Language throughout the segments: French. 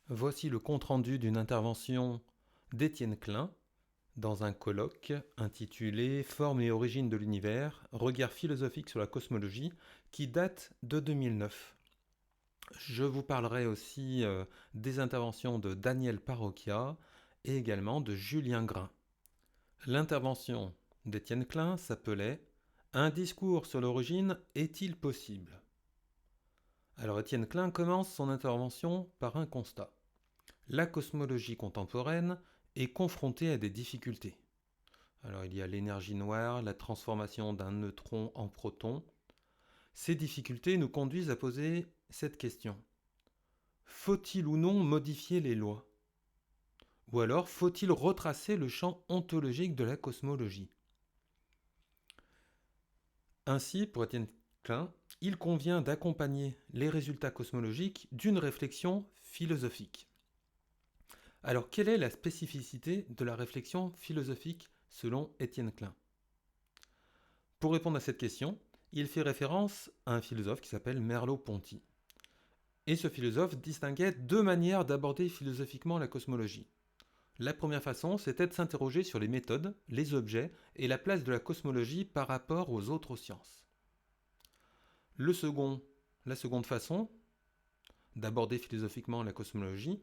Voici le compte-rendu d'une intervention d'Étienne Klein dans un colloque intitulé Forme et origine de l'univers, regard philosophique sur la cosmologie, qui date de 2009. Je vous parlerai aussi des interventions de Daniel Parocchia et également de Julien Grain. L'intervention d'Étienne Klein s'appelait Un discours sur l'origine est-il possible? Alors Étienne Klein commence son intervention par un constat. La cosmologie contemporaine est confrontée à des difficultés. Alors il y a l'énergie noire, la transformation d'un neutron en proton. Ces difficultés nous conduisent à poser cette question. Faut-il ou non modifier les lois? Ou alors faut-il retracer le champ ontologique de la cosmologie? Ainsi, pour Étienne Klein, il convient d'accompagner les résultats cosmologiques d'une réflexion philosophique. Alors, quelle est la spécificité de la réflexion philosophique selon Étienne Klein? Pour répondre à cette question, il fait référence à un philosophe qui s'appelle Merleau-Ponty. Et ce philosophe distinguait deux manières d'aborder philosophiquement la cosmologie. La première façon, c'était de s'interroger sur les méthodes, les objets et la place de la cosmologie par rapport aux autres sciences. La seconde façon d'aborder philosophiquement la cosmologie,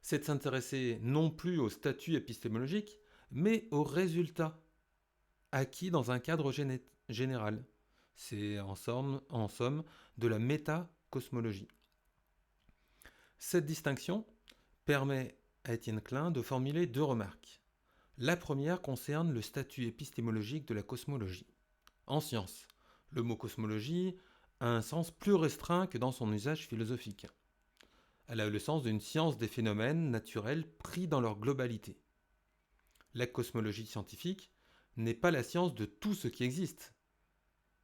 c'est de s'intéresser non plus au statut épistémologique, mais aux résultats acquis dans un cadre général. C'est en somme de la métacosmologie. Cette distinction permet à Étienne Klein de formuler deux remarques. La première concerne le statut épistémologique de la cosmologie. En science, le mot cosmologie a un sens plus restreint que dans son usage philosophique. Elle a le sens d'une science des phénomènes naturels pris dans leur globalité. La cosmologie scientifique n'est pas la science de tout ce qui existe,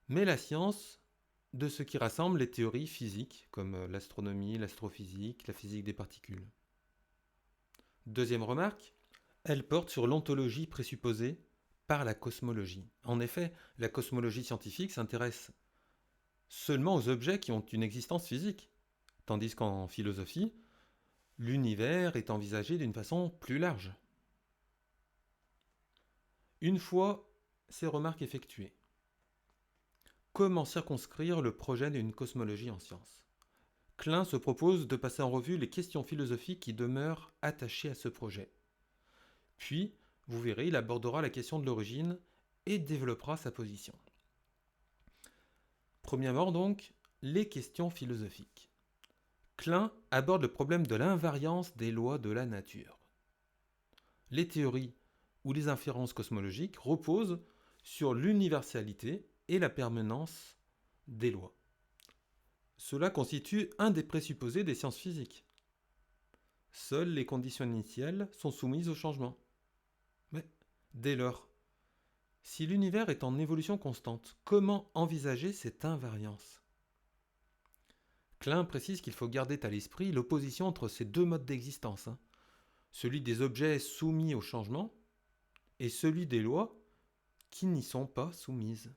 mais la science de ce qui rassemble les théories physiques, comme l'astronomie, l'astrophysique, la physique des particules. Deuxième remarque, elle porte sur l'ontologie présupposée par la cosmologie. En effet, la cosmologie scientifique s'intéresse seulement aux objets qui ont une existence physique, tandis qu'en philosophie, l'univers est envisagé d'une façon plus large. Une fois ces remarques effectuées, comment circonscrire le projet d'une cosmologie en sciences? Klein se propose de passer en revue les questions philosophiques qui demeurent attachées à ce projet. Puis, vous verrez, il abordera la question de l'origine et développera sa position. Premièrement donc, les questions philosophiques. Klein aborde le problème de l'invariance des lois de la nature. Les théories ou les inférences cosmologiques reposent sur l'universalité et la permanence des lois. Cela constitue un des présupposés des sciences physiques. Seules les conditions initiales sont soumises au changement. Mais dès lors, si l'univers est en évolution constante, comment envisager cette invariance? Klein précise qu'il faut garder à l'esprit l'opposition entre ces deux modes d'existence, celui des objets soumis au changement et celui des lois qui n'y sont pas soumises.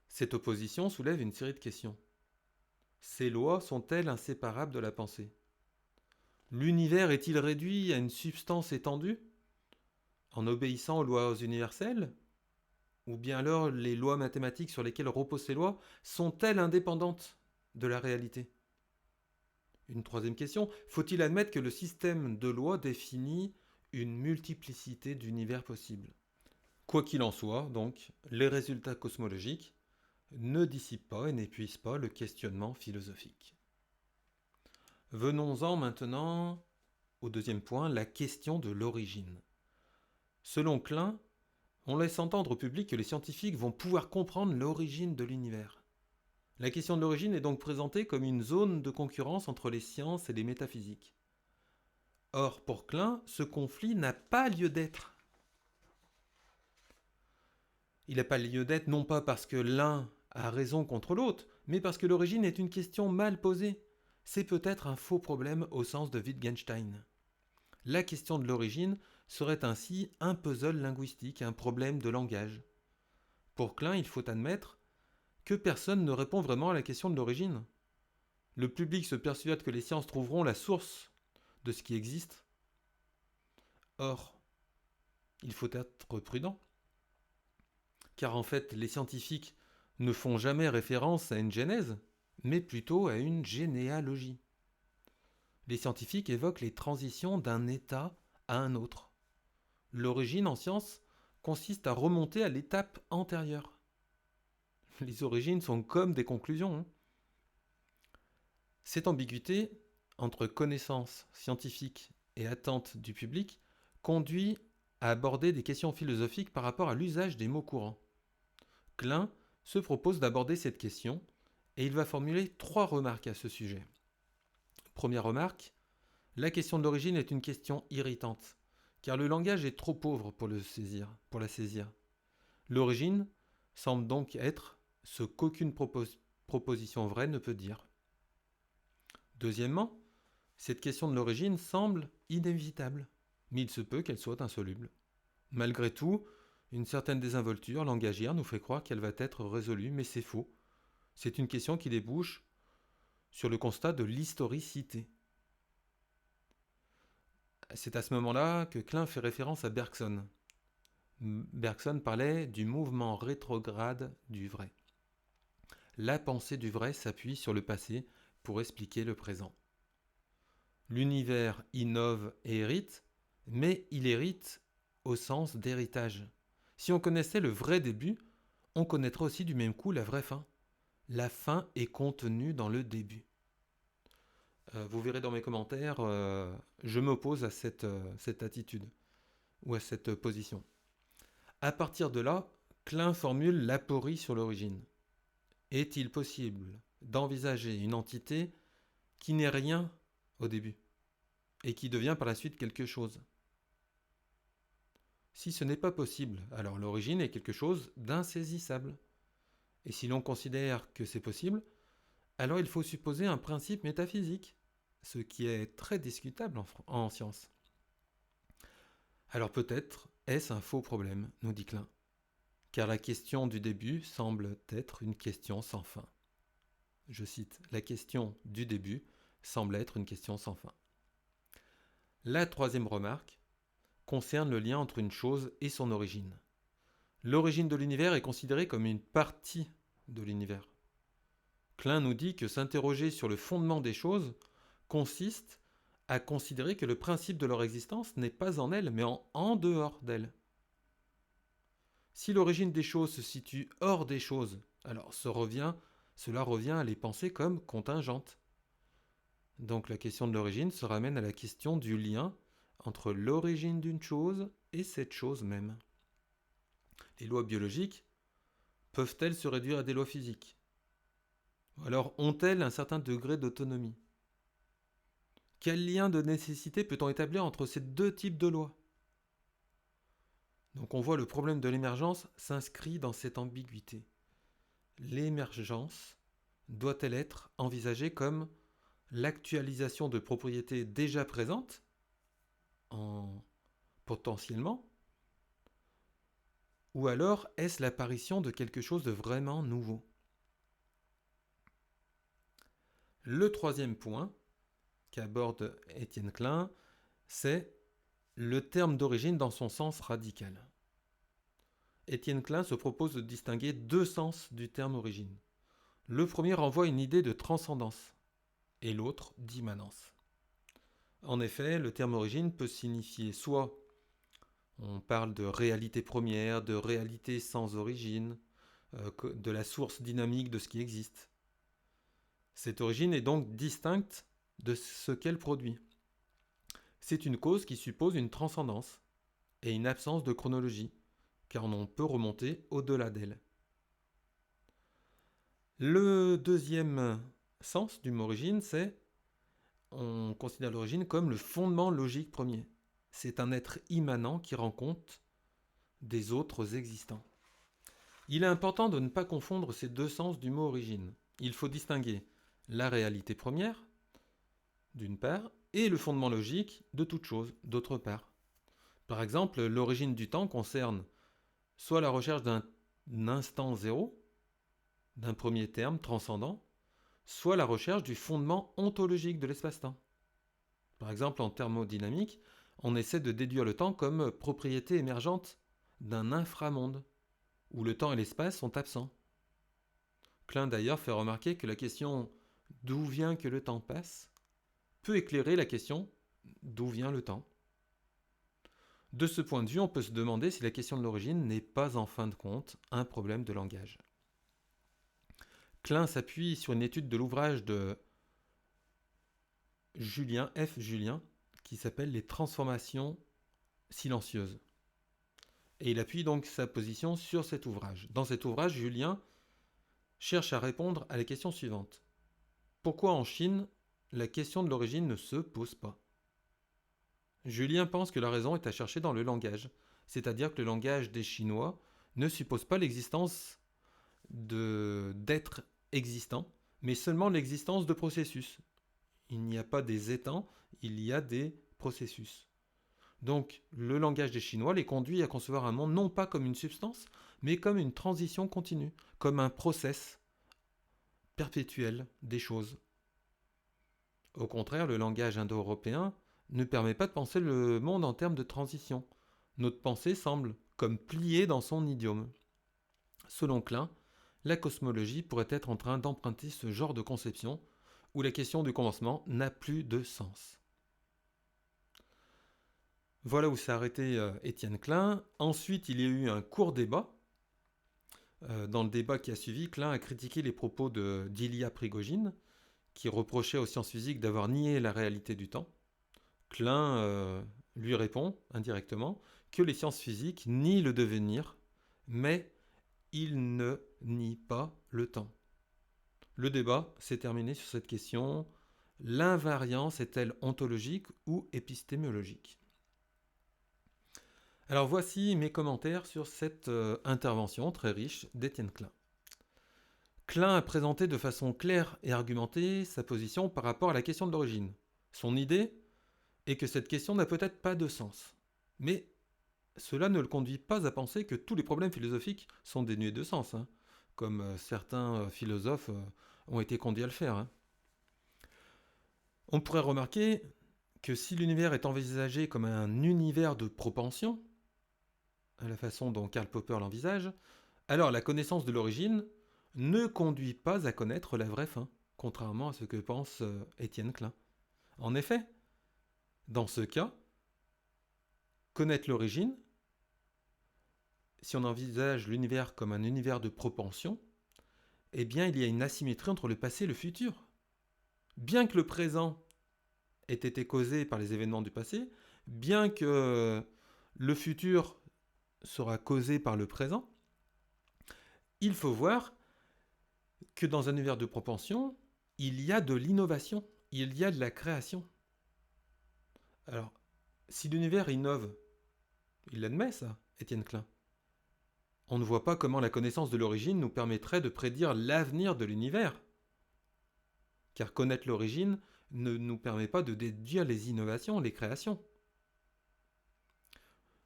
Cette opposition soulève une série de questions. Ces lois sont-elles inséparables de la pensée? L'univers est-il réduit à une substance étendue en obéissant aux lois universelles? Ou bien alors les lois mathématiques sur lesquelles reposent ces lois sont-elles indépendantes de la réalité? Une troisième question, faut-il admettre que le système de lois définit une multiplicité d'univers possibles? Quoi qu'il en soit, donc, les résultats cosmologiques ne dissipent pas et n'épuisent pas le questionnement philosophique. Venons-en maintenant au deuxième point, la question de l'origine. Selon Klein, on laisse entendre au public que les scientifiques vont pouvoir comprendre l'origine de l'univers. La question de l'origine est donc présentée comme une zone de concurrence entre les sciences et les métaphysiques. Or, pour Klein, ce conflit n'a pas lieu d'être. Il n'a pas lieu d'être non pas parce que l'un a raison contre l'autre, mais parce que l'origine est une question mal posée. C'est peut-être un faux problème au sens de Wittgenstein. La question de l'origine serait ainsi un puzzle linguistique, un problème de langage. Pour Klein, il faut admettre que personne ne répond vraiment à la question de l'origine. Le public se persuade que les sciences trouveront la source de ce qui existe. Or, il faut être prudent, car en fait, les scientifiques ne font jamais référence à une genèse, mais plutôt à une généalogie. Les scientifiques évoquent les transitions d'un état à un autre. L'origine en science consiste à remonter à l'étape antérieure. Les origines sont comme des conclusions. Cette ambiguïté entre connaissances scientifiques et attentes du public conduit à aborder des questions philosophiques par rapport à l'usage des mots courants. Klein se propose d'aborder cette question et il va formuler 3 remarques à ce sujet. Première remarque, la question de l'origine est une question irritante, car le langage est trop pauvre pour la saisir. L'origine semble donc être ce qu'aucune proposition vraie ne peut dire. Deuxièmement, cette question de l'origine semble inévitable, mais il se peut qu'elle soit insoluble. Malgré tout, une certaine désinvolture langagière nous fait croire qu'elle va être résolue, mais c'est faux. C'est une question qui débouche sur le constat de l'historicité. C'est à ce moment-là que Klein fait référence à Bergson. Bergson parlait du mouvement rétrograde du vrai. La pensée du vrai s'appuie sur le passé pour expliquer le présent. L'univers innove et hérite, mais il hérite au sens d'héritage. Si on connaissait le vrai début, on connaîtrait aussi du même coup la vraie fin. La fin est contenue dans le début. Vous verrez dans mes commentaires, je m'oppose à cette attitude ou à cette position. À partir de là, Klein formule l'aporie sur l'origine. Est-il possible d'envisager une entité qui n'est rien au début et qui devient par la suite quelque chose? Si ce n'est pas possible, alors l'origine est quelque chose d'insaisissable. Et si l'on considère que c'est possible, alors il faut supposer un principe métaphysique, ce qui est très discutable en science. Alors peut-être est-ce un faux problème, nous dit Klein, car la question du début semble être une question sans fin. Je cite, la question du début semble être une question sans fin. La troisième remarque concerne le lien entre une chose et son origine. L'origine de l'univers est considérée comme une partie de l'univers. Klein nous dit que s'interroger sur le fondement des choses consiste à considérer que le principe de leur existence n'est pas en elles, mais en dehors d'elles. Si l'origine des choses se situe hors des choses, alors cela revient à les penser comme contingentes. Donc la question de l'origine se ramène à la question du lien entre l'origine d'une chose et cette chose même. Les lois biologiques peuvent-elles se réduire à des lois physiques? Alors ont-elles un certain degré d'autonomie? Quel lien de nécessité peut-on établir entre ces deux types de lois? Donc on voit le problème de l'émergence s'inscrit dans cette ambiguïté. L'émergence doit-elle être envisagée comme l'actualisation de propriétés déjà présentes, potentiellement, ou alors est-ce l'apparition de quelque chose de vraiment nouveau? Le troisième point qu'aborde Étienne Klein, c'est le terme d'origine dans son sens radical. Étienne Klein se propose de distinguer 2 sens du terme origine. Le premier renvoie à une idée de transcendance et l'autre d'immanence. En effet, le terme origine peut signifier soit on parle de réalité première, de réalité sans origine, de la source dynamique de ce qui existe. Cette origine est donc distincte de ce qu'elle produit. C'est une cause qui suppose une transcendance et une absence de chronologie, car on peut remonter au-delà d'elle. Le deuxième sens du mot origine, c'est on considère l'origine comme le fondement logique premier. C'est un être immanent qui rend compte des autres existants. Il est important de ne pas confondre ces 2 sens du mot origine. Il faut distinguer la réalité première, d'une part, et le fondement logique de toute chose, d'autre part. Par exemple, l'origine du temps concerne soit la recherche d'un instant zéro, d'un premier terme transcendant, soit la recherche du fondement ontologique de l'espace-temps. Par exemple, en thermodynamique, on essaie de déduire le temps comme propriété émergente d'un inframonde, où le temps et l'espace sont absents. Klein d'ailleurs fait remarquer que la question d'où vient que le temps passe peut éclairer la question d'où vient le temps. De ce point de vue, on peut se demander si la question de l'origine n'est pas en fin de compte un problème de langage. Klein s'appuie sur une étude de l'ouvrage de Julien, F. Julien, qui s'appelle Les transformations silencieuses. Et il appuie donc sa position sur cet ouvrage. Dans cet ouvrage, Julien cherche à répondre à la question suivante. Pourquoi en Chine, la question de l'origine ne se pose pas ? Julien pense que la raison est à chercher dans le langage, c'est-à-dire que le langage des Chinois ne suppose pas l'existence d'êtres existants, mais seulement l'existence de processus. Il n'y a pas des étangs, il y a des processus. Donc, le langage des Chinois les conduit à concevoir un monde non pas comme une substance, mais comme une transition continue, comme un process perpétuel des choses. Au contraire, le langage indo-européen ne permet pas de penser le monde en termes de transition. Notre pensée semble comme pliée dans son idiome. Selon Klein, la cosmologie pourrait être en train d'emprunter ce genre de conception où la question du commencement n'a plus de sens. Voilà où s'est arrêté Étienne Klein. Ensuite, il y a eu un court débat. Dans le débat qui a suivi, Klein a critiqué les propos d'Ilya Prigogine, qui reprochait aux sciences physiques d'avoir nié la réalité du temps. Klein lui répond indirectement que les sciences physiques nient le devenir, mais ils ne nient pas le temps. Le débat s'est terminé sur cette question. L'invariance est-elle ontologique ou épistémologique ? Alors voici mes commentaires sur cette intervention très riche d'Étienne Klein. Klein a présenté de façon claire et argumentée sa position par rapport à la question de l'origine. Son idée est que cette question n'a peut-être pas de sens. Mais cela ne le conduit pas à penser que tous les problèmes philosophiques sont dénués de sens, comme certains philosophes ont été conduits à le faire. On pourrait remarquer que si l'univers est envisagé comme un univers de propension, à la façon dont Karl Popper l'envisage, alors la connaissance de l'origine ne conduit pas à connaître la vraie fin, contrairement à ce que pense Étienne Klein. En effet, dans ce cas, connaître l'origine, si on envisage l'univers comme un univers de propension, eh bien il y a une asymétrie entre le passé et le futur. Bien que le présent ait été causé par les événements du passé, bien que le futur sera causé par le présent, il faut voir que dans un univers de propension, il y a de l'innovation, il y a de la création. Alors, si l'univers innove, il l'admet ça, Étienne Klein. On ne voit pas comment la connaissance de l'origine nous permettrait de prédire l'avenir de l'univers. Car connaître l'origine ne nous permet pas de déduire les innovations, les créations.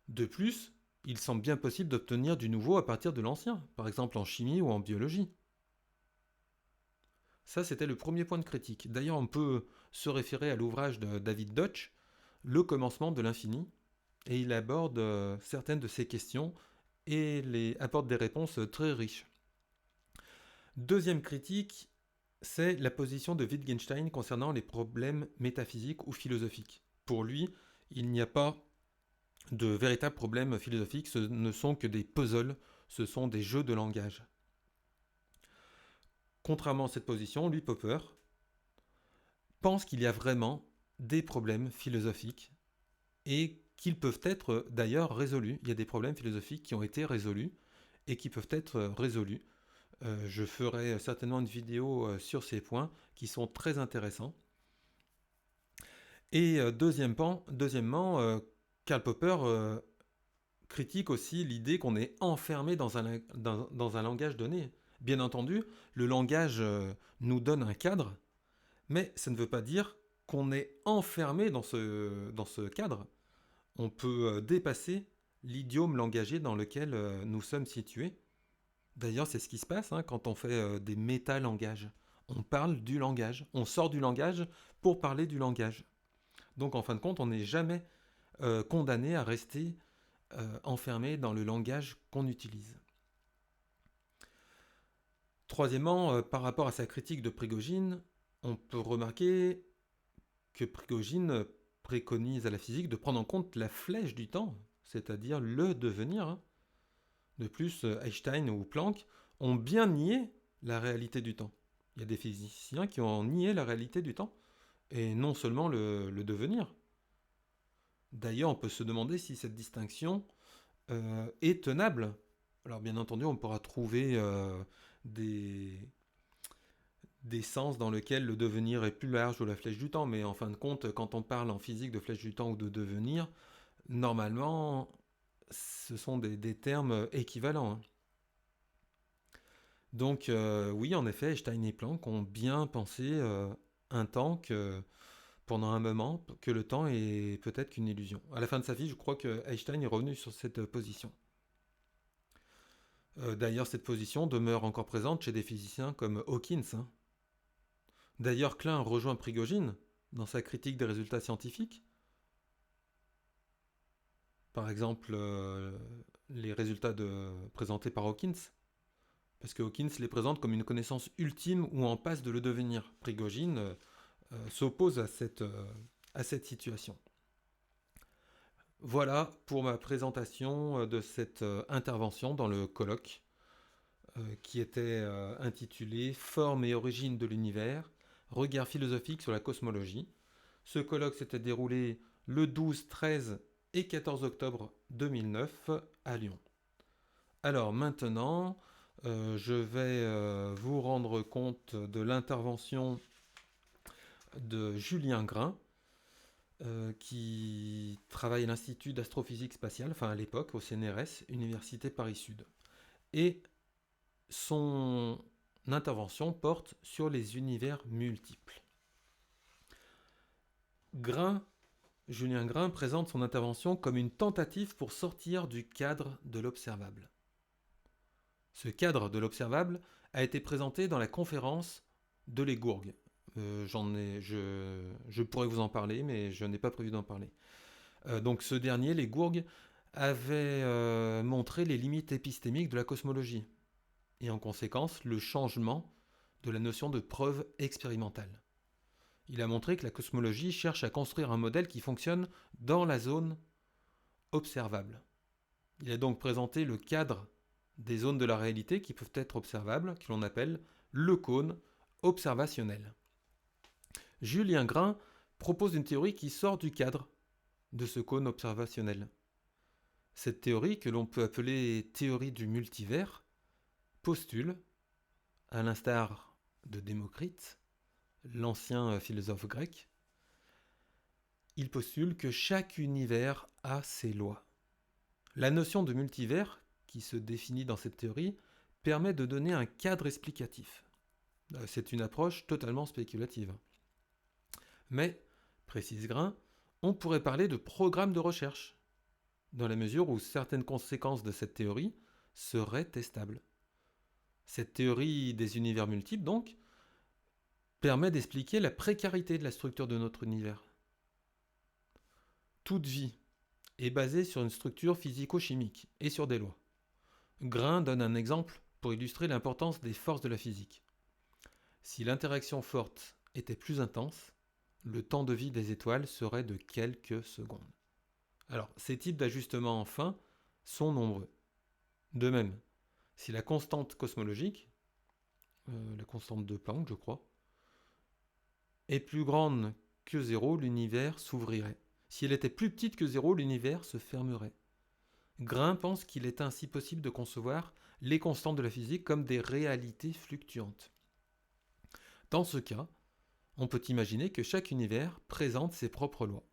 De plus, il semble bien possible d'obtenir du nouveau à partir de l'ancien, par exemple en chimie ou en biologie. Ça, c'était le premier point de critique. D'ailleurs, on peut se référer à l'ouvrage de David Deutsch, Le commencement de l'infini, et il aborde certaines de ces questions et apporte des réponses très riches. Deuxième critique, c'est la position de Wittgenstein concernant les problèmes métaphysiques ou philosophiques. Pour lui, il n'y a pas de véritables problèmes philosophiques, ce ne sont que des puzzles, ce sont des jeux de langage. Contrairement à cette position, lui, Popper, pense qu'il y a vraiment des problèmes philosophiques et qu'ils peuvent être d'ailleurs résolus. Il y a des problèmes philosophiques qui ont été résolus et qui peuvent être résolus. Je ferai certainement une vidéo sur ces points qui sont très intéressants. Et deuxièmement, Karl Popper critique aussi l'idée qu'on est enfermé dans un langage donné. Bien entendu, le langage nous donne un cadre, mais ça ne veut pas dire qu'on est enfermé dans ce cadre. On peut dépasser l'idiome langagier dans lequel nous sommes situés. D'ailleurs, c'est ce qui se passe quand on fait des métalangages. on parle du langage. On sort du langage pour parler du langage. Donc en fin de compte, on n'est jamais condamné à rester enfermé dans le langage qu'on utilise. Troisièmement, par rapport à sa critique de Prigogine, on peut remarquer que Prigogine préconise à la physique de prendre en compte la flèche du temps, c'est-à-dire le devenir. Hein. De plus, Einstein ou Planck ont bien nié la réalité du temps. Il y a des physiciens qui ont nié la réalité du temps, et non seulement le devenir. D'ailleurs, on peut se demander si cette distinction est tenable. Alors bien entendu, on pourra trouver des sens dans lesquels le devenir est plus large ou la flèche du temps, mais en fin de compte, quand on parle en physique de flèche du temps ou de devenir, normalement, ce sont des termes équivalents. Hein. Donc oui, en effet, Einstein et Planck ont bien pensé un temps que pendant un moment que le temps est peut-être qu'une illusion. À la fin de sa vie, je crois que Einstein est revenu sur cette position. D'ailleurs, cette position demeure encore présente chez des physiciens comme Hawkins. Hein. D'ailleurs, Klein rejoint Prigogine dans sa critique des résultats scientifiques. Par exemple, les résultats présentés par Hawkins. Parce que Hawkins les présente comme une connaissance ultime ou en passe de le devenir. Prigogine s'oppose à cette situation. Voilà pour ma présentation de cette intervention dans le colloque qui était intitulé « Forme et origine de l'univers, regard philosophique sur la cosmologie ». Ce colloque s'était déroulé le 12, 13 et 14 octobre 2009 à Lyon. Alors maintenant, je vais vous rendre compte de l'intervention de Julien Grain, qui travaille à l'Institut d'astrophysique spatiale, enfin à l'époque au CNRS, Université Paris-Sud. Et son intervention porte sur les univers multiples. Julien Grain présente son intervention comme une tentative pour sortir du cadre de l'observable. Ce cadre de l'observable a été présenté dans la conférence de Les Gourgues. Je pourrais vous en parler, mais je n'ai pas prévu d'en parler. Donc ce dernier, Les Gourgues, avait montré les limites épistémiques de la cosmologie, et en conséquence le changement de la notion de preuve expérimentale. Il a montré que la cosmologie cherche à construire un modèle qui fonctionne dans la zone observable. Il a donc présenté le cadre des zones de la réalité qui peuvent être observables, que l'on appelle le cône observationnel. Julien Grain propose une théorie qui sort du cadre de ce cône observationnel. Cette théorie, que l'on peut appeler théorie du multivers, postule, à l'instar de Démocrite, l'ancien philosophe grec, il postule que chaque univers a ses lois. La notion de multivers, qui se définit dans cette théorie, permet de donner un cadre explicatif. C'est une approche totalement spéculative. Mais, précise Grain, on pourrait parler de programme de recherche, dans la mesure où certaines conséquences de cette théorie seraient testables. Cette théorie des univers multiples, donc, permet d'expliquer la précarité de la structure de notre univers. Toute vie est basée sur une structure physico-chimique et sur des lois. Grain donne un exemple pour illustrer l'importance des forces de la physique. Si l'interaction forte était plus intense, le temps de vie des étoiles serait de quelques secondes. Alors, ces types d'ajustements enfin sont nombreux. De même, si la constante cosmologique, la constante de Planck, je crois, est plus grande que 0, l'univers s'ouvrirait. Si elle était plus petite que 0, l'univers se fermerait. Grain pense qu'il est ainsi possible de concevoir les constantes de la physique comme des réalités fluctuantes. Dans ce cas, on peut imaginer que chaque univers présente ses propres lois.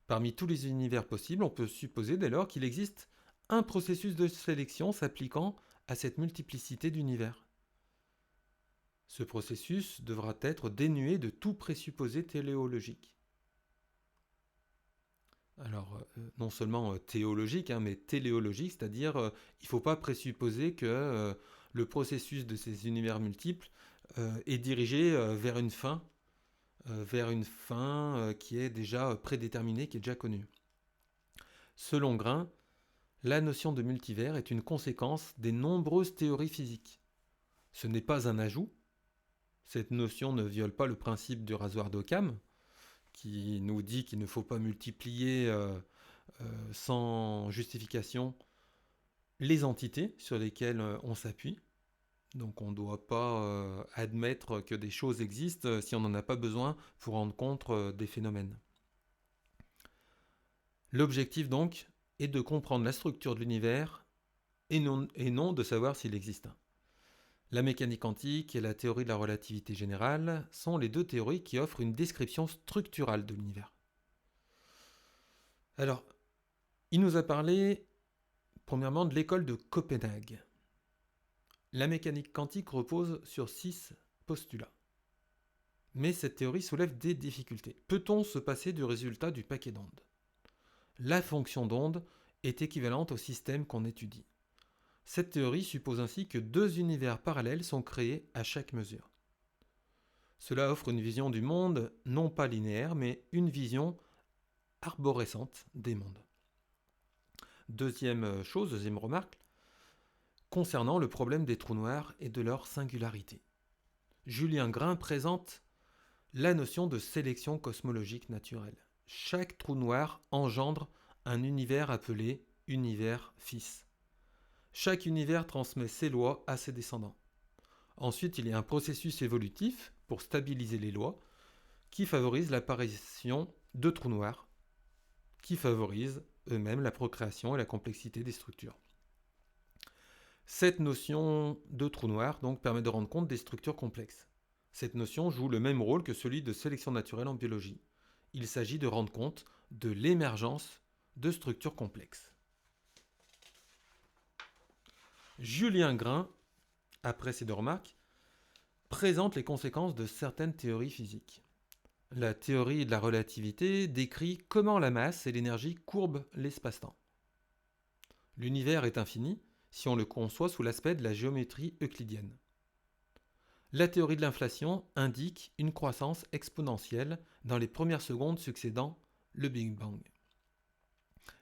Parmi tous les univers possibles, on peut supposer dès lors qu'il existe un processus de sélection s'appliquant à cette multiplicité d'univers. Ce processus devra être dénué de tout présupposé téléologique. Alors, non seulement théologique, mais téléologique, c'est-à-dire il ne faut pas présupposer que le processus de ces univers multiples est dirigé vers une fin, qui est déjà prédéterminée, qui est déjà connue. Selon Grain, la notion de multivers est une conséquence des nombreuses théories physiques. Ce n'est pas un ajout. Cette notion ne viole pas le principe du rasoir d'Occam, qui nous dit qu'il ne faut pas multiplier sans justification les entités sur lesquelles on s'appuie. Donc on ne doit pas admettre que des choses existent si on n'en a pas besoin pour rendre compte des phénomènes. L'objectif donc est de comprendre la structure de l'univers et non de savoir s'il existe. La mécanique quantique et la théorie de la relativité générale sont les deux théories qui offrent une description structurale de l'univers. Alors, il nous a parlé premièrement de l'école de Copenhague. La mécanique quantique repose sur 6 postulats. Mais cette théorie soulève des difficultés. Peut-on se passer du résultat du paquet d'ondes ? La fonction d'onde est équivalente au système qu'on étudie. Cette théorie suppose ainsi que 2 univers parallèles sont créés à chaque mesure. Cela offre une vision du monde non pas linéaire, mais une vision arborescente des mondes. Deuxième remarque, concernant le problème des trous noirs et de leur singularité. Julien Grain présente la notion de sélection cosmologique naturelle. Chaque trou noir engendre un univers appelé univers fils. Chaque univers transmet ses lois à ses descendants. Ensuite, il y a un processus évolutif pour stabiliser les lois qui favorise l'apparition de trous noirs, qui favorisent eux-mêmes la procréation et la complexité des structures. Cette notion de trou noir donc permet de rendre compte des structures complexes. Cette notion joue le même rôle que celui de sélection naturelle en biologie. Il s'agit de rendre compte de l'émergence de structures complexes. Julien Grain, après ces 2 remarques, présente les conséquences de certaines théories physiques. La théorie de la relativité décrit comment la masse et l'énergie courbent l'espace-temps. L'univers est infini si on le conçoit sous l'aspect de la géométrie euclidienne. La théorie de l'inflation indique une croissance exponentielle dans les premières secondes succédant le Big Bang.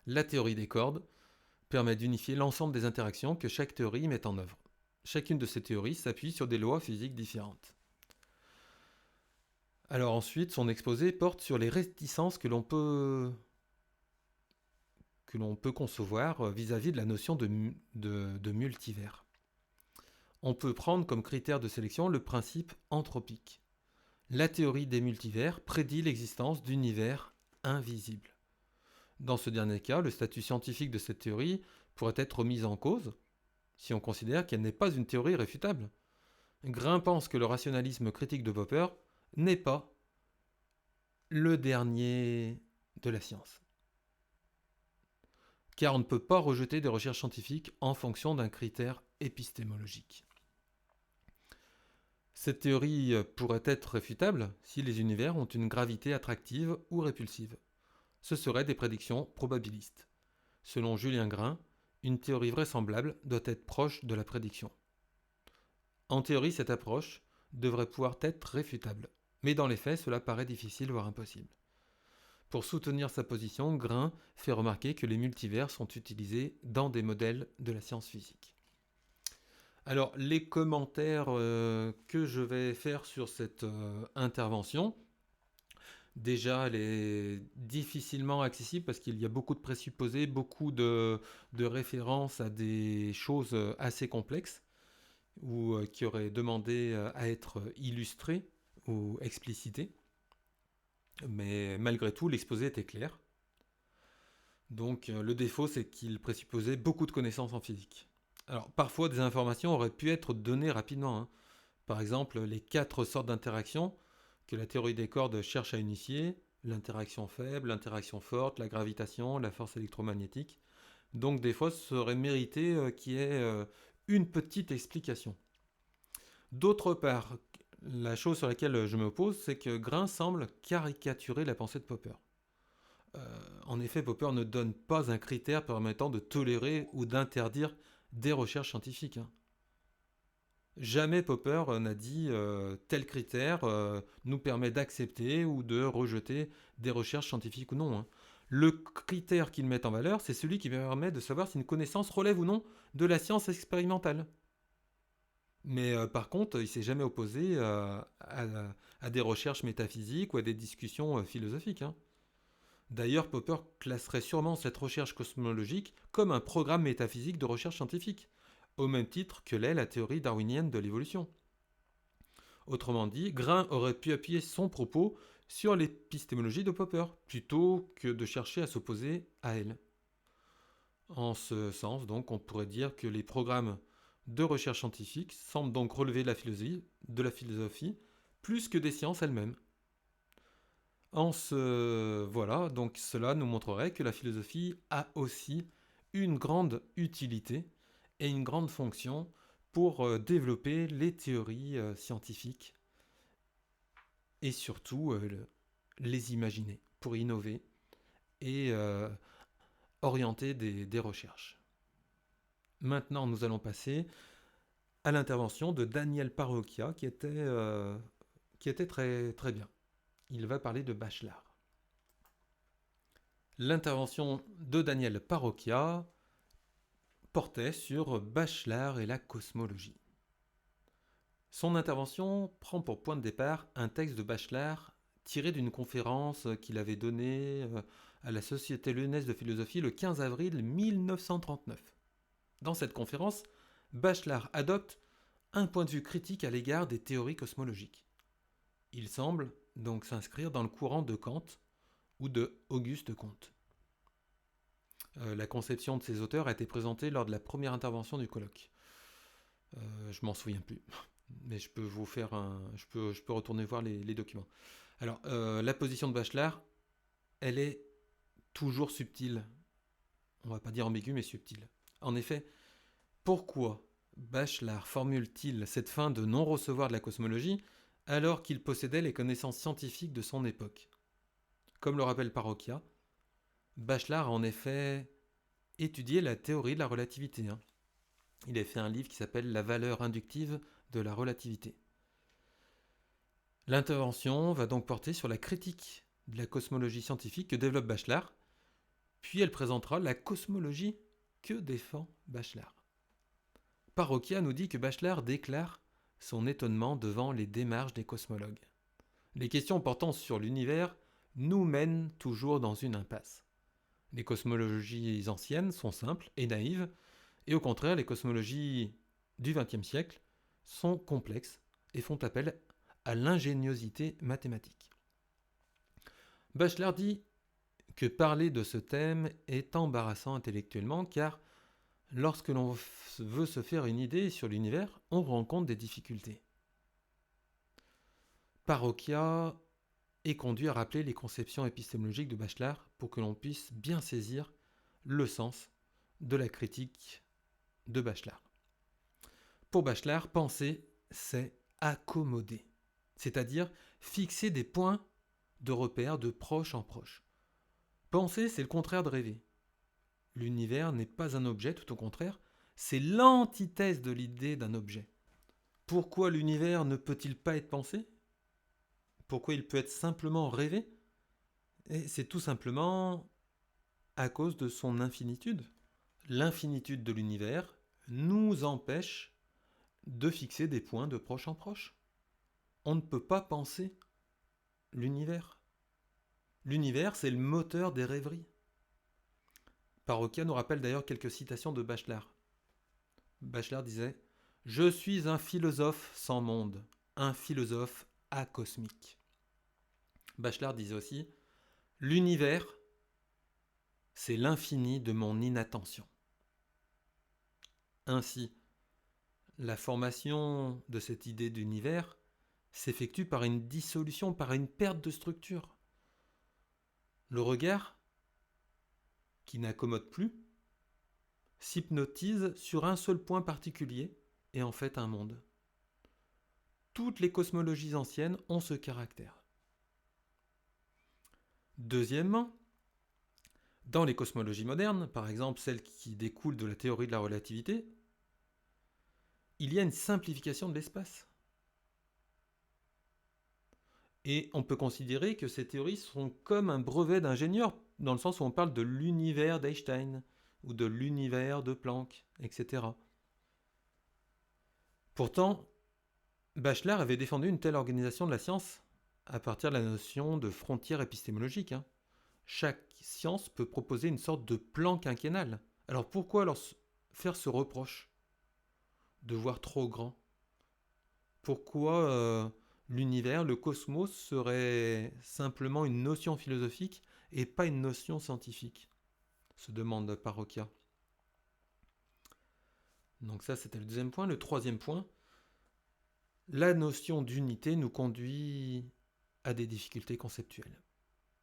La théorie des cordes permet d'unifier l'ensemble des interactions que chaque théorie met en œuvre. Chacune de ces théories s'appuie sur des lois physiques différentes. Alors ensuite, son exposé porte sur les réticences que l'on peut concevoir vis-à-vis de la notion de multivers. On peut prendre comme critère de sélection le principe anthropique. La théorie des multivers prédit l'existence d'univers invisibles. Dans ce dernier cas, le statut scientifique de cette théorie pourrait être mis en cause si on considère qu'elle n'est pas une théorie réfutable. Grain pense que le rationalisme critique de Popper n'est pas le dernier de la science. Car on ne peut pas rejeter des recherches scientifiques en fonction d'un critère épistémologique. Cette théorie pourrait être réfutable si les univers ont une gravité attractive ou répulsive. Ce seraient des prédictions probabilistes. Selon Julien Grain, une théorie vraisemblable doit être proche de la prédiction. En théorie, cette approche devrait pouvoir être réfutable, mais dans les faits, cela paraît difficile, voire impossible. Pour soutenir sa position, Grain fait remarquer que les multivers sont utilisés dans des modèles de la science physique. Alors, les commentaires que je vais faire sur cette intervention, déjà, elle est difficilement accessible parce qu'il y a beaucoup de présupposés, beaucoup de références à des choses assez complexes ou qui auraient demandé à être illustrées ou explicitées. Mais malgré tout, l'exposé était clair. Donc le défaut, c'est qu'il présupposait beaucoup de connaissances en physique. Alors parfois, des informations auraient pu être données rapidement. Par exemple, les 4 sortes d'interactions que la théorie des cordes cherche à initier, l'interaction faible, l'interaction forte, la gravitation, la force électromagnétique. Donc des fois, ça aurait mérité qu'il y ait une petite explication. D'autre part, la chose sur laquelle je m'oppose, c'est que Grain semble caricaturer la pensée de Popper. En effet, Popper ne donne pas un critère permettant de tolérer ou d'interdire des recherches scientifiques. Jamais Popper n'a dit tel critère nous permet d'accepter ou de rejeter des recherches scientifiques ou non, hein. Le critère qu'il met en valeur, c'est celui qui permet de savoir si une connaissance relève ou non de la science expérimentale. Mais par contre, il ne s'est jamais opposé à des recherches métaphysiques ou à des discussions philosophiques, hein. D'ailleurs, Popper classerait sûrement cette recherche cosmologique comme un programme métaphysique de recherche scientifique, au même titre que l'est la théorie darwinienne de l'évolution. Autrement dit, Grain aurait pu appuyer son propos sur l'épistémologie de Popper, plutôt que de chercher à s'opposer à elle. En ce sens, donc, on pourrait dire que les programmes de recherche scientifique semblent donc relever de la philosophie plus que des sciences elles-mêmes. Voilà, donc cela nous montrerait que la philosophie a aussi une grande utilité et une grande fonction pour développer les théories scientifiques et surtout les imaginer, pour innover et orienter des recherches. Maintenant, nous allons passer à l'intervention de Daniel Parrocchia qui était très, très bien. Il va parler de Bachelard. L'intervention de Daniel Parrocchia portait sur Bachelard et la cosmologie. Son intervention prend pour point de départ un texte de Bachelard tiré d'une conférence qu'il avait donnée à la Société lyonnaise de philosophie le 15 avril 1939. Dans cette conférence, Bachelard adopte un point de vue critique à l'égard des théories cosmologiques. Il semble donc s'inscrire dans le courant de Kant ou de Auguste Comte. La conception de ces auteurs a été présentée lors de la première intervention du colloque. Je m'en souviens plus, mais je peux vous faire je peux retourner voir les documents. Alors, la position de Bachelard, elle est toujours subtile. On va pas dire ambiguë, mais subtile. En effet, pourquoi Bachelard formule-t-il cette fin de non-recevoir de la cosmologie alors qu'il possédait les connaissances scientifiques de son époque? Comme le rappelle Parrocchia, Bachelard a en effet étudié la théorie de la relativité, hein. Il a fait un livre qui s'appelle La valeur inductive de la relativité. L'intervention va donc porter sur la critique de la cosmologie scientifique que développe Bachelard, puis elle présentera la cosmologie que défend Bachelard. Parrocchia nous dit que Bachelard déclare son étonnement devant les démarches des cosmologues. Les questions portant sur l'univers nous mènent toujours dans une impasse. Les cosmologies anciennes sont simples et naïves, et au contraire, les cosmologies du XXe siècle sont complexes et font appel à l'ingéniosité mathématique. Bachelard dit que parler de ce thème est embarrassant intellectuellement car lorsque l'on veut se faire une idée sur l'univers, on rencontre des difficultés. Parrocchia est conduit à rappeler les conceptions épistémologiques de Bachelard pour que l'on puisse bien saisir le sens de la critique de Bachelard. Pour Bachelard, penser, c'est accommoder, c'est-à-dire fixer des points de repère de proche en proche. Penser, c'est le contraire de rêver. L'univers n'est pas un objet, tout au contraire, c'est l'antithèse de l'idée d'un objet. Pourquoi l'univers ne peut-il pas être pensé? Pourquoi il peut être simplement rêvé? Et c'est tout simplement à cause de son infinitude. L'infinitude de l'univers nous empêche de fixer des points de proche en proche. On ne peut pas penser l'univers. L'univers, c'est le moteur des rêveries. Parrocchia nous rappelle d'ailleurs quelques citations de Bachelard. Bachelard disait « Je suis un philosophe sans monde, un philosophe acosmique ». Bachelard disait aussi « L'univers, c'est l'infini de mon inattention ». Ainsi, la formation de cette idée d'univers s'effectue par une dissolution, par une perte de structure. Le regard, qui n'accommode plus, s'hypnotise sur un seul point particulier et en fait un monde. Toutes les cosmologies anciennes ont ce caractère. Deuxièmement, dans les cosmologies modernes, par exemple celles qui découlent de la théorie de la relativité, il y a une simplification de l'espace. Et on peut considérer que ces théories sont comme un brevet d'ingénieur, dans le sens où on parle de l'univers d'Einstein, ou de l'univers de Planck, etc. Pourtant, Bachelard avait défendu une telle organisation de la science à partir de la notion de frontière épistémologique. Chaque science peut proposer une sorte de plan quinquennal. Alors pourquoi alors faire ce reproche de voir trop grand? Pourquoi l'univers, le cosmos serait simplement une notion philosophique et pas une notion scientifique, se demande Parroquia. Donc ça, c'était le deuxième point. Le troisième point, la notion d'unité nous conduit à des difficultés conceptuelles.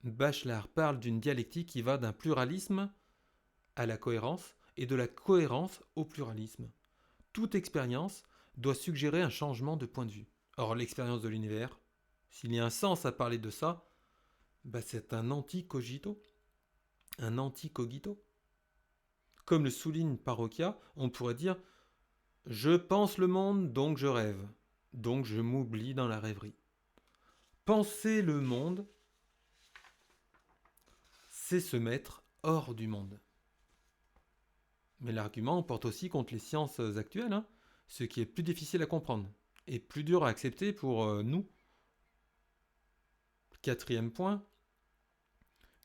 Bachelard parle d'une dialectique qui va d'un pluralisme à la cohérence et de la cohérence au pluralisme. Toute expérience doit suggérer un changement de point de vue. Or, l'expérience de l'univers, s'il y a un sens à parler de ça, c'est un anti-cogito. Un anti-cogito. Comme le souligne Parroquia, on pourrait dire « Je pense le monde, donc je rêve. Donc je m'oublie dans la rêverie. » Penser le monde, c'est se mettre hors du monde. Mais l'argument porte aussi contre les sciences actuelles, ce qui est plus difficile à comprendre et plus dur à accepter pour nous. Quatrième point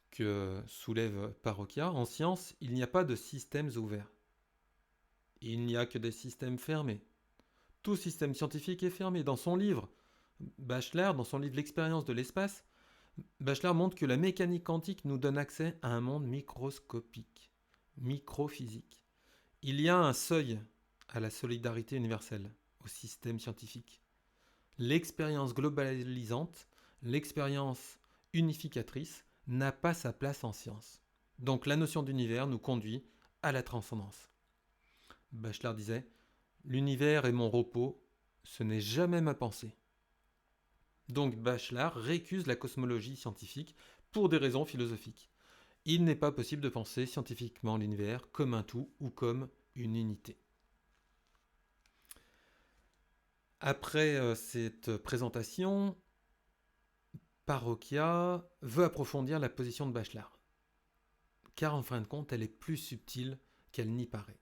que soulève Parroquia, en science, il n'y a pas de systèmes ouverts. Il n'y a que des systèmes fermés. Tout système scientifique est fermé. Dans son livre, Bachelard, dans son livre L'expérience de l'espace, Bachelard montre que la mécanique quantique nous donne accès à un monde microscopique, microphysique. Il y a un seuil à la solidarité universelle, au système scientifique. L'expérience globalisante, l'expérience unificatrice n'a pas sa place en science. Donc la notion d'univers nous conduit à la transcendance. Bachelard disait « L'univers est mon repos, ce n'est jamais ma pensée ». Donc Bachelard récuse la cosmologie scientifique pour des raisons philosophiques. Il n'est pas possible de penser scientifiquement l'univers comme un tout ou comme une unité. Après cette présentation, Parroquia veut approfondir la position de Bachelard, car en fin de compte, elle est plus subtile qu'elle n'y paraît.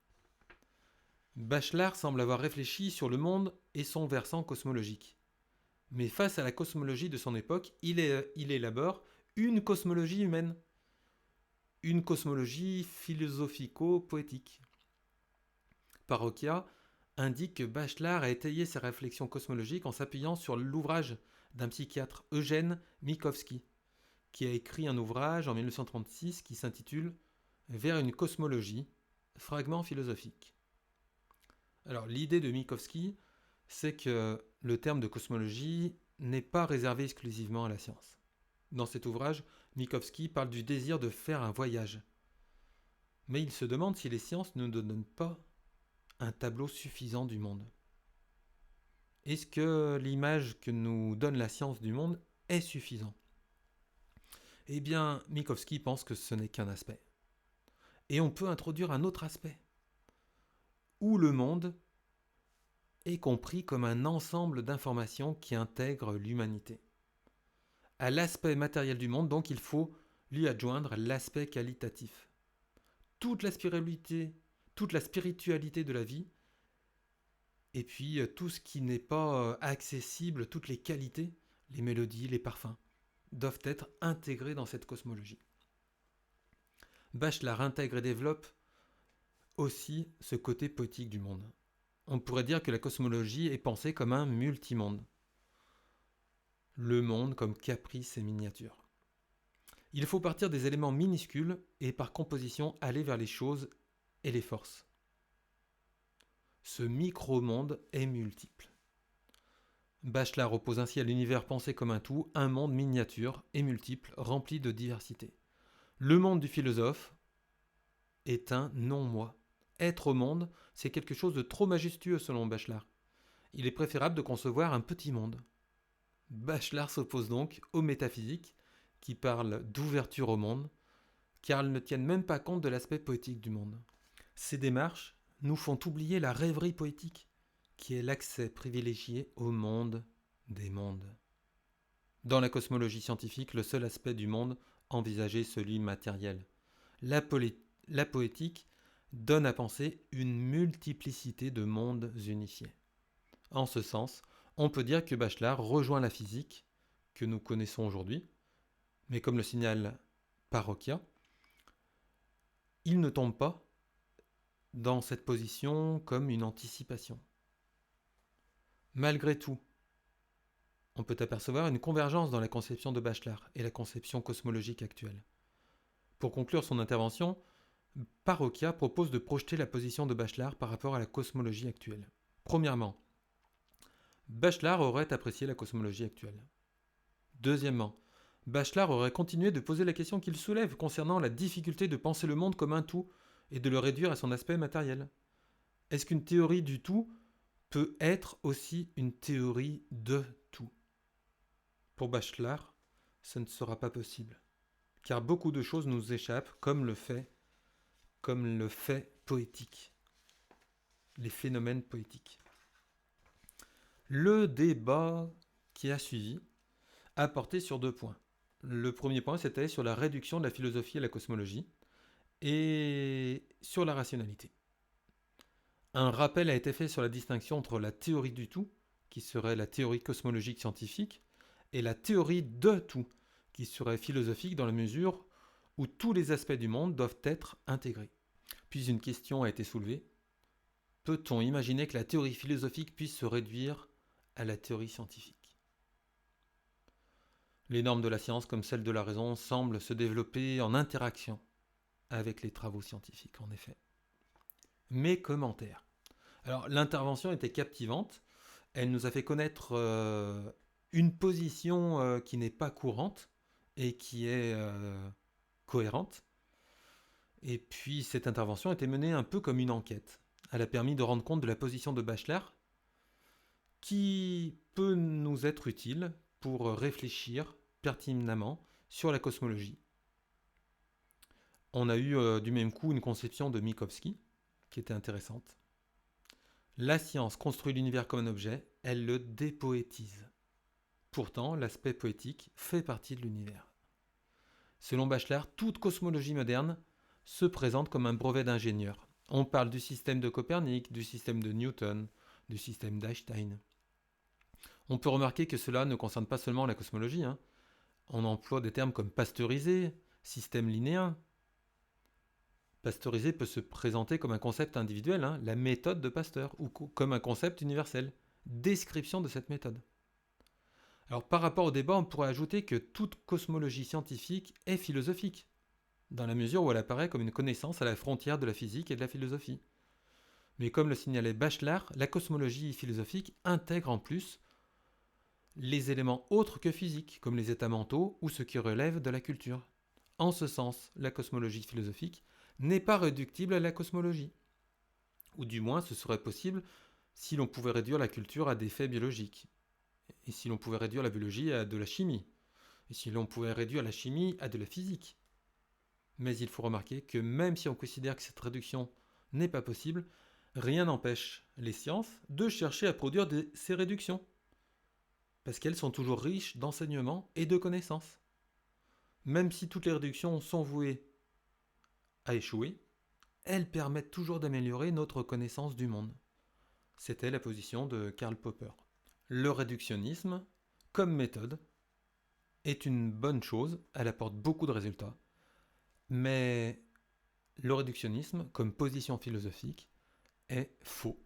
Bachelard semble avoir réfléchi sur le monde et son versant cosmologique. Mais face à la cosmologie de son époque, il élabore une cosmologie humaine, une cosmologie philosophico-poétique. Parroquia indique que Bachelard a étayé ses réflexions cosmologiques en s'appuyant sur l'ouvrage d'un psychiatre, Eugène Minkowski, qui a écrit un ouvrage en 1936 qui s'intitule « Vers une cosmologie, fragment philosophique ». Alors l'idée de Minkowski, c'est que le terme de cosmologie n'est pas réservé exclusivement à la science. Dans cet ouvrage, Minkowski parle du désir de faire un voyage. Mais il se demande si les sciences ne nous donnent pas un tableau suffisant du monde. Est-ce que l'image que nous donne la science du monde est suffisante ? Eh bien, Minkowski pense que ce n'est qu'un aspect. Et on peut introduire un autre aspect, où le monde est compris comme un ensemble d'informations qui intègrent l'humanité. À l'aspect matériel du monde, donc, il faut lui adjoindre l'aspect qualitatif. Toute la spiritualité de la vie, et puis tout ce qui n'est pas accessible, toutes les qualités, les mélodies, les parfums, doivent être intégrés dans cette cosmologie. Bachelard intègre et développe aussi ce côté poétique du monde. On pourrait dire que la cosmologie est pensée comme un multimonde. Le monde comme caprice et miniature. Il faut partir des éléments minuscules et par composition aller vers les choses et les forces. Ce micro-monde est multiple. Bachelard oppose ainsi à l'univers pensé comme un tout, un monde miniature et multiple, rempli de diversité. Le monde du philosophe est un non-moi. Être au monde, c'est quelque chose de trop majestueux selon Bachelard. Il est préférable de concevoir un petit monde. Bachelard s'oppose donc aux métaphysiques qui parlent d'ouverture au monde, car elles ne tiennent même pas compte de l'aspect poétique du monde. Ces démarches nous font oublier la rêverie poétique qui est l'accès privilégié au monde des mondes. Dans la cosmologie scientifique, le seul aspect du monde envisagé est celui matériel. La poétique donne à penser une multiplicité de mondes unifiés. En ce sens, on peut dire que Bachelard rejoint la physique que nous connaissons aujourd'hui, mais comme le signale Parocchia, il ne tombe pas dans cette position comme une anticipation. Malgré tout, on peut apercevoir une convergence dans la conception de Bachelard et la conception cosmologique actuelle. Pour conclure son intervention, Parocchia propose de projeter la position de Bachelard par rapport à la cosmologie actuelle. Premièrement, Bachelard aurait apprécié la cosmologie actuelle. Deuxièmement, Bachelard aurait continué de poser la question qu'il soulève concernant la difficulté de penser le monde comme un tout et de le réduire à son aspect matériel. Est-ce qu'une théorie du tout peut être aussi une théorie de tout ? Pour Bachelard, ce ne sera pas possible, car beaucoup de choses nous échappent, comme le fait poétique, les phénomènes poétiques. Le débat qui a suivi a porté sur 2 points. Le premier point, c'était sur la réduction de la philosophie à la cosmologie et sur la rationalité. Un rappel a été fait sur la distinction entre la théorie du tout, qui serait la théorie cosmologique scientifique, et la théorie de tout, qui serait philosophique dans la mesure où tous les aspects du monde doivent être intégrés. Puis une question a été soulevée. Peut-on imaginer que la théorie philosophique puisse se réduire à la théorie scientifique ? Les normes de la science, comme celles de la raison, semblent se développer en interaction avec les travaux scientifiques, en effet. Mes commentaires. Alors, l'intervention était captivante. Elle nous a fait connaître une position qui n'est pas courante et qui est cohérente. Et puis, cette intervention était menée un peu comme une enquête. Elle a permis de rendre compte de la position de Bachelard qui peut nous être utile pour réfléchir pertinemment sur la cosmologie. On a eu du même coup une conception de Minkowski qui était intéressante. La science construit l'univers comme un objet, elle le dépoétise. Pourtant, l'aspect poétique fait partie de l'univers. Selon Bachelard, toute cosmologie moderne se présente comme un brevet d'ingénieur. On parle du système de Copernic, du système de Newton, du système d'Einstein. On peut remarquer que cela ne concerne pas seulement la cosmologie. On emploie des termes comme pasteurisé, système linéen. Pasteurisé peut se présenter comme un concept individuel, la méthode de Pasteur, ou comme un concept universel, description de cette méthode. Alors par rapport au débat, on pourrait ajouter que toute cosmologie scientifique est philosophique, dans la mesure où elle apparaît comme une connaissance à la frontière de la physique et de la philosophie. Mais comme le signalait Bachelard, la cosmologie philosophique intègre en plus les éléments autres que physiques, comme les états mentaux ou ce qui relève de la culture. En ce sens, la cosmologie philosophique n'est pas réductible à la cosmologie. Ou du moins, ce serait possible si l'on pouvait réduire la culture à des faits biologiques, et si l'on pouvait réduire la biologie à de la chimie, et si l'on pouvait réduire la chimie à de la physique. Mais il faut remarquer que même si on considère que cette réduction n'est pas possible, rien n'empêche les sciences de chercher à produire ces réductions, parce qu'elles sont toujours riches d'enseignements et de connaissances. Même si toutes les réductions sont vouées à échouer, elles permettent toujours d'améliorer notre connaissance du monde. C'était la position de Karl Popper. Le réductionnisme, comme méthode, est une bonne chose, elle apporte beaucoup de résultats, mais le réductionnisme, comme position philosophique, est faux.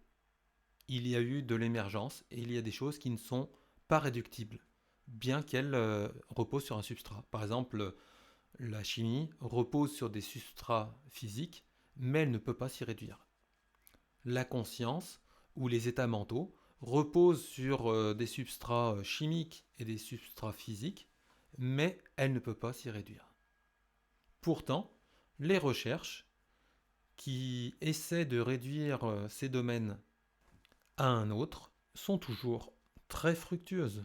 Il y a eu de l'émergence et il y a des choses qui ne sont pas réductibles, bien qu'elles reposent sur un substrat. Par exemple, la chimie repose sur des substrats physiques, mais elle ne peut pas s'y réduire. La conscience ou les états mentaux reposent sur des substrats chimiques et des substrats physiques, mais elle ne peut pas s'y réduire. Pourtant, les recherches qui essaient de réduire ces domaines à un autre sont toujours très fructueuses.